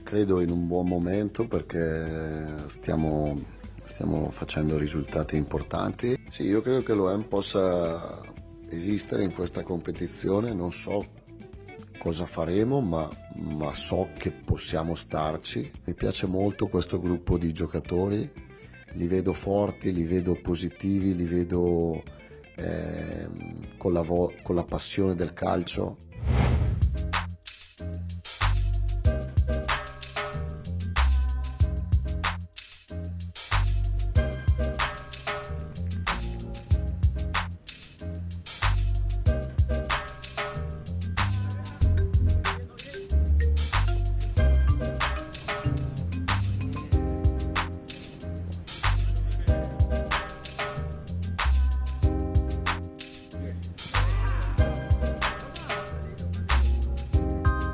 credo in un buon momento perché stiamo facendo risultati importanti. Sì, io credo che l'OM possa esistere in questa competizione, non so cosa faremo, ma so che possiamo starci. Mi piace molto questo gruppo di giocatori, li vedo forti, li vedo positivi, li vedo con la passione del calcio.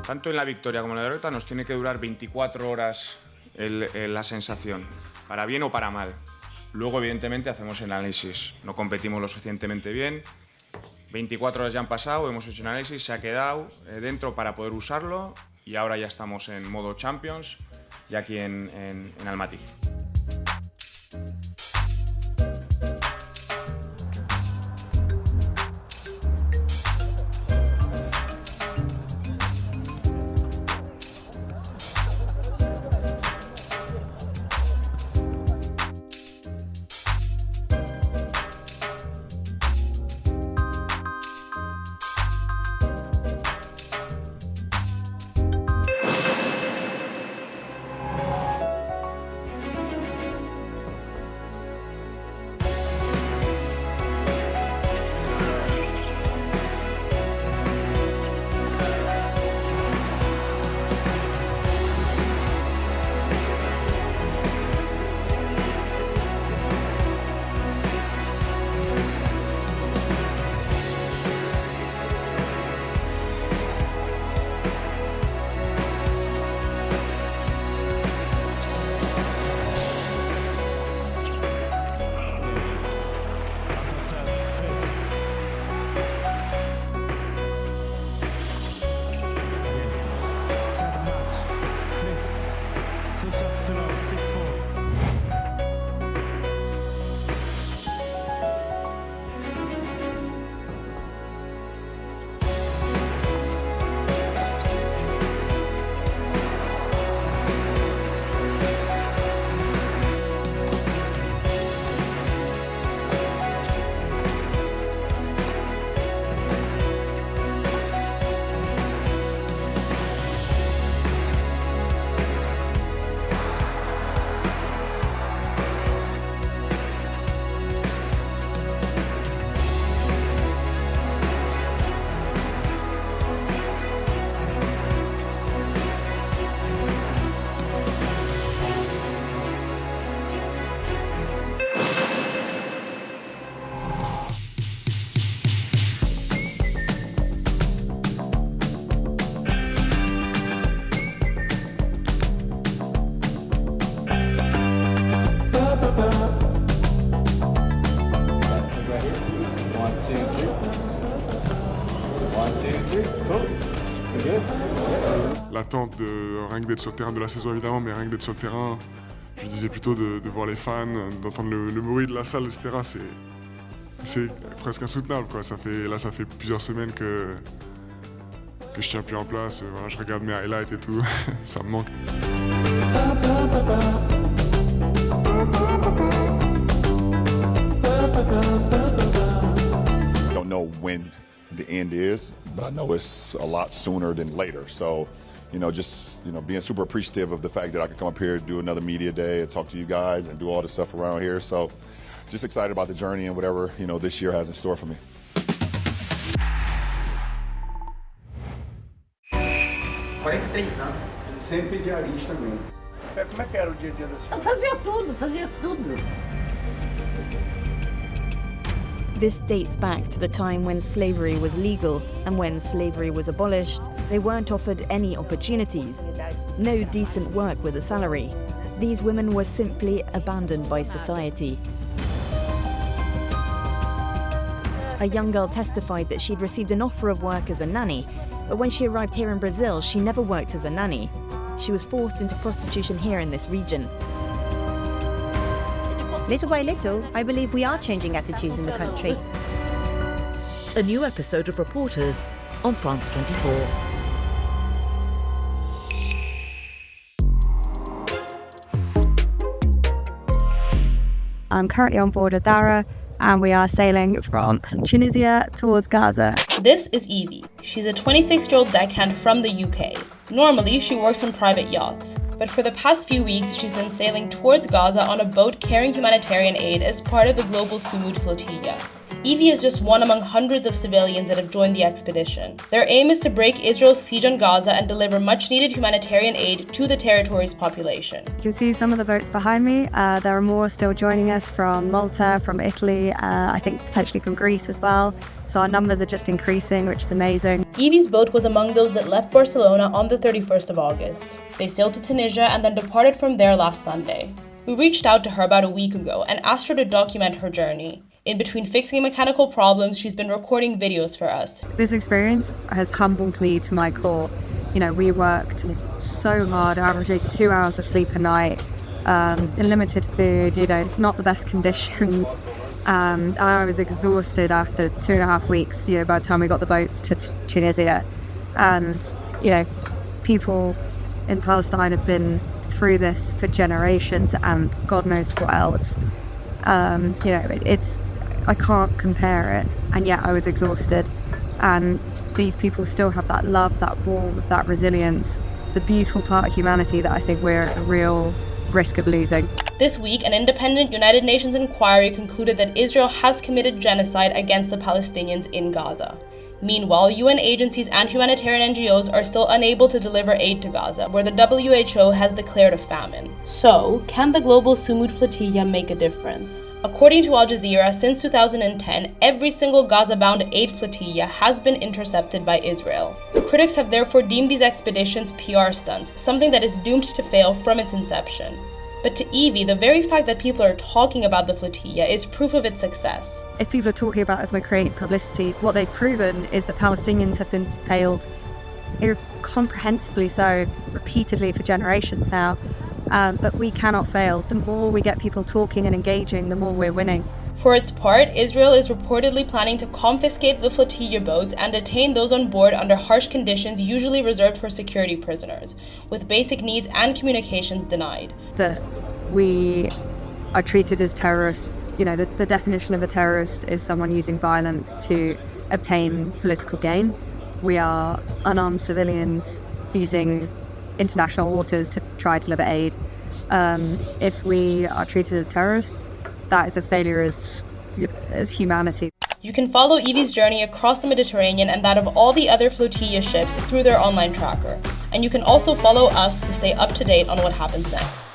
Tanto en la victoria como en la derrota nos tiene que durar 24 horas la sensación, para bien o para mal. Luego, evidentemente, hacemos el análisis. No competimos lo suficientemente bien. 24 horas ya han pasado, hemos hecho un análisis, se ha quedado dentro para poder usarlo y ahora ya estamos en modo Champions y aquí en Almaty. L'attente de rien que d'être sur le terrain, de la saison évidemment, mais rien que d'être sur le terrain, je disais plutôt de voir les fans, d'entendre le bruit de la salle, etc. C'est presque insoutenable, quoi. Ça fait plusieurs semaines que je tiens plus en place. Voilà, je regarde mes highlights et tout, ça me manque. I don't know when the end is, but I know it's a lot sooner than later. So, just being super appreciative of the fact that I could come up here, do another media day, and talk to you guys, and do all this stuff around here. So, just excited about the journey and whatever this year has in store for me. 43 anos. Sempre diarista mesmo. Como é que era o dia a dia da senhora? Fazia tudo. This dates back to the time when slavery was legal, and when slavery was abolished, they weren't offered any opportunities, no decent work with a salary. These women were simply abandoned by society. A young girl testified that she'd received an offer of work as a nanny, but when she arrived here in Brazil, she never worked as a nanny. she was forced into prostitution here in this region. Little by little, I believe we are changing attitudes in the country. A new episode of Reporters on France 24. I'm currently on board a Dara and we are sailing from Tunisia towards Gaza. This is Evie. She's a 26-year-old deckhand from the UK. Normally, she works on private yachts, but for the past few weeks, she's been sailing towards Gaza on a boat carrying humanitarian aid as part of the global Sumud flotilla. Evie is just one among hundreds of civilians that have joined the expedition. Their aim is to break Israel's siege on Gaza and deliver much-needed humanitarian aid to the territory's population. You can see some of the boats behind me. There are more still joining us from Malta, from Italy, I think potentially from Greece as well. So our numbers are just increasing, which is amazing. Evie's boat was among those that left Barcelona on the 31st of August. They sailed to Tunisia and then departed from there last Sunday. We reached out to her about a week ago and asked her to document her journey. In between fixing mechanical problems, she's been recording videos for us. This experience has humbled me to my core. You know, we worked so hard, averaging 2 hours of sleep a night, limited food, you know, not the best conditions. I was exhausted after 2.5 weeks, you know, by the time we got the boats to Tunisia. And, you know, people in Palestine have been through this for generations and God knows what else. You know, I can't compare it, and yet I was exhausted. And these people still have that love, that warmth, that resilience, the beautiful part of humanity that I think we're at a real risk of losing. This week, an independent United Nations inquiry concluded that Israel has committed genocide against the Palestinians in Gaza. Meanwhile, UN agencies and humanitarian NGOs are still unable to deliver aid to Gaza, where the WHO has declared a famine. So, can the global Sumud flotilla make a difference? According to Al Jazeera, since 2010, every single Gaza-bound aid flotilla has been intercepted by Israel. Critics have therefore deemed these expeditions PR stunts, something that is doomed to fail from its inception. But to Evie, the very fact that people are talking about the flotilla is proof of its success. If people are talking about us, we're creating publicity, what they've proven is that Palestinians have been failed incomprehensibly so, repeatedly for generations now. But we cannot fail. The more we get people talking and engaging, the more we're winning. For its part, Israel is reportedly planning to confiscate the flotilla boats and detain those on board under harsh conditions usually reserved for security prisoners, with basic needs and communications denied. That we are treated as terrorists. You know, the definition of a terrorist is someone using violence to obtain political gain. We are unarmed civilians using international waters to try to deliver aid. If we are treated as terrorists, that is a failure as humanity. You can follow Evie's journey across the Mediterranean and that of all the other flotilla ships through their online tracker. And you can also follow us to stay up to date on what happens next.